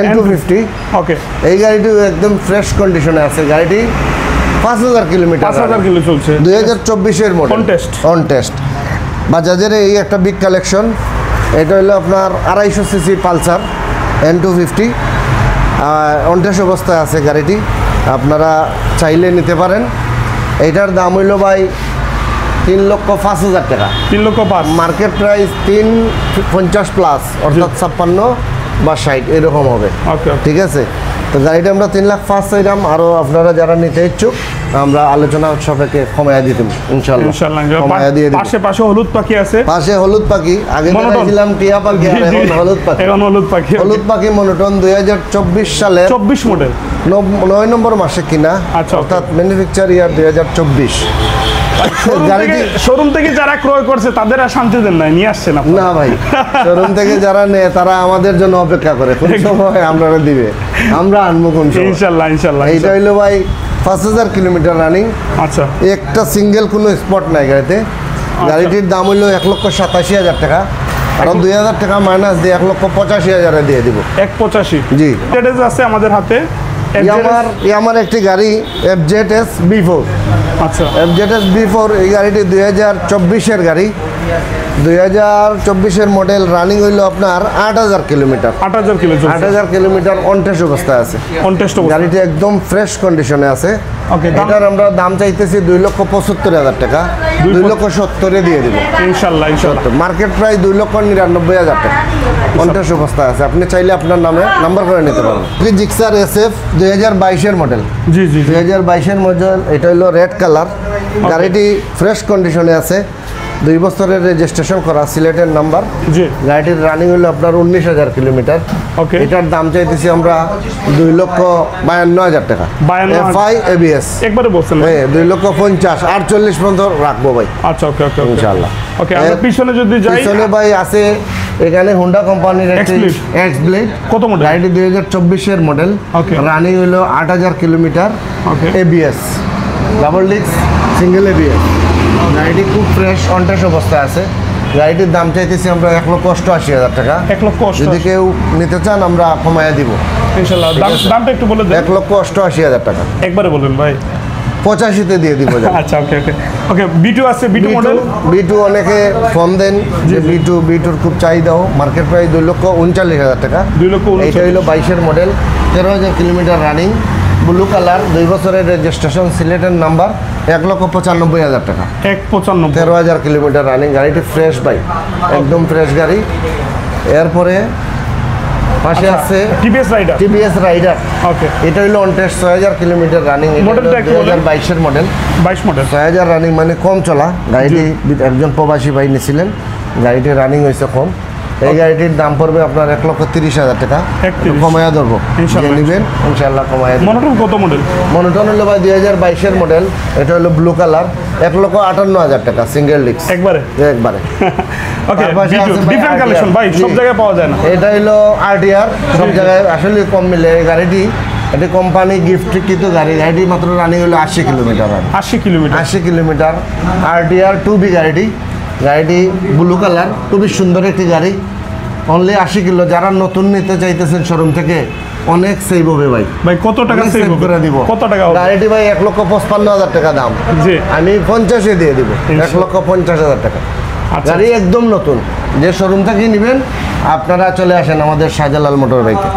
N250 ওকে এই গাড়িটি একদম ফ্রেশ কন্ডিশনে আছে গাড়িটি 5000 কিলোমিটার 5000 কিলো চলছে 2024 এর মডেল অন টেস্ট বাজাজের এই একটা বিগ কালেকশন এটা হলো আপনার 250 CC Pulsar N250 on test অবস্থায় আছে গাড়িটি আপনারা চাইলে নিতে পারেন এটার দাম হইল ভাই 3,05,000 টাকা 3,05,000 মার্কেট প্রাইস 350 প্লাস অর্থাৎ 56 বা 60 এরকম হবে ঠিক আছে তো গাড়িটা আমরা 3,05,000 চাইলাম আরও আপনারা যারা নিতে ইচ্ছুক আমরা আলোচনা সাপেক্ষে কমায়া দিতাম ইনশাআল্লাহ কমায়া দিয়ে দিই পাশে হলুদ পাখি আছে পাশে হলুদ পাখি আগে দেখাইছিলাম টিয়া পাখি আর এখন হলুদ পাখি মনোটন 2024 সালে 24 মডেল 9 নম্বর মাসে কিনা অর্থাৎ ম্যানুফ্যাকচার ইয়ার 2024 শোরুম থেকে যারা ক্রয় করছে তাদের আর শান্তি দেন নাই নিয়ে আসছে না ভাই শোরুম থেকে যারা নেয় তারা আমাদের জন্য অপেক্ষা করে কোন সময় আমরা দিবে আমরা আনবো কোন সময় ইনশাআল্লাহ এইটা হইলো ভাই 5000 কিলোমিটার রানিং আচ্ছা একটা সিঙ্গেল কোনো স্পট নাই গাড়িতে গাড়িটির দাম হইলো 1,87,000 টাকা আর 2000 টাকা মাইনাস দিয়ে 1,85,000 দিয়ে দিব 1,85 জি এটা আছে আমাদের হাতে আমার একটি গাড়ি FZS B4 আচ্ছা FZS B4 এই গাড়িটি 2024 এর গাড়ি 2024 এর মডেল রানিং হইলো আপনার 8000 কিলোমিটার 8000 কিলোমিটার অন টেস্ট অবস্থায় আছে গাড়িটি একদম ফ্রেশ কন্ডিশনে আছে এটার আমরা দাম চাইতেছি 2,75,000 টাকা 2,70,000 দিয়ে দিব ইনশাআল্লাহ মার্কেট প্রাইস 2,99,000 টাকা অন টেস্ট অবস্থায় আছে আপনি চাইলে আপনার নামে নাম্বার করে নিতে পারবেন জিক্সার SF 2022 এর মডেল জি 2022 এর মডেল এটা হলো রেড কালার গাড়িটি ফ্রেশ কন্ডিশনে আছে 2 বছরের রেজিস্ট্রেশন করা সিলেটের নাম্বার জি গাড়িটির রানিং হলো আপনার 19,000 কিলোমিটার ওকে এটার দাম চাইতেছি আমরা 2,52,000 টাকা FI ABS একবারে বলছেন হ্যাঁ 2,50,000 48 পর্যন্ত রাখবো ভাই আচ্ছা ওকে ইনশাআল্লাহ ওকে আমরা পিছনে যদি যাই পিছনে ভাই আছে এখানে হোন্ডা কোম্পানির একটি X-Blade কত মডেল গাড়িটি 2024 এর মডেল রানিং হলো 8,000 kilometre ABS double disc single ABS গাড়িটি খুব ফ্রেশ অন টেস্ট অবস্থায় আছে গাড়িটির দাম চাইতেছি আমরা 1,88,000 টাকা 1,88,000 যদি কেউ নিতে চান আমরা কমায়া দিব ইনশাআল্লাহ দামটা একটু বলে দেন 1,88,000 টাকা একবারে বলেন ভাই 85 তে দিয়ে দিব আচ্ছা ওকে B2 আছে B2 মডেল B2 অনেকে ফোন দেন যে B2 খুব চাহিদাও মার্কেট প্রাইস 2,39,000 টাকা 2,39,000 এটা হলো 22 এর model 13,000 kilometre running blue colour 2 বছরের রেজিস্ট্রেশন সিলেটের নাম্বার 1,95,000 টাকা 1,95 13,000 কিলোমিটার রানিং গাড়িটি ফ্রেশ বাইক একদম ফ্রেশ গাড়ি এরপরে পাশে আছে TVS রাইডার ওকে এটা হলো অন টেস্ট 6,000 কিলোমিটার রানিং মডেলটা 2022 এর মডেল 22 মডেল 6,000 রানিং মানে কম চলা গাড়িটি একজন প্রবাসী ভাই নিয়েছিলেন গাড়িটি রানিং হয়েছে কম এই গাড়িটির দাম পড়বে আপনার 1,30,000 টাকা কমায়া ধরবো নেবেন ইনশাআল্লাহ কমায়া মনোটন কত মডেল মনোটন হলো ভাই 2022 এর মডেল এটা হলো ব্লু কালার 1,58,000 টাকা সিঙ্গেল ডিস্ক একবারে ওকে ডিফারেন্ট কালেকশন ভাই সব জায়গায় পাওয়া যায় না এটা হলো RTR সব জায়গায় আসলে কম মিলে এই গাড়িটি এটা কোম্পানি গিফট কিন্তু গাড়িটি মাত্র রানিং হলো 80 কিলোমিটার 80 কিলোমিটার RTR 2B গাড়িটি ব্লু কালার খুবই সুন্দর একটি গাড়ি অনলি 80 কিলো যারা নতুন নিতে চাইতেছেন শোরুম থেকে অনেক সেভ হবে ভাই কত টাকা সেভ করে দিব কত টাকা গাড়িটি ভাই 1,55,000 টাকা দাম জি আমি 50 দিয়ে দিব 1,50,000 টাকা গাড়ি একদম নতুন যে শোরুম থেকে নেবেন আপনারা চলে আসেন আমাদের শাহজালাল মোটর বাইকে।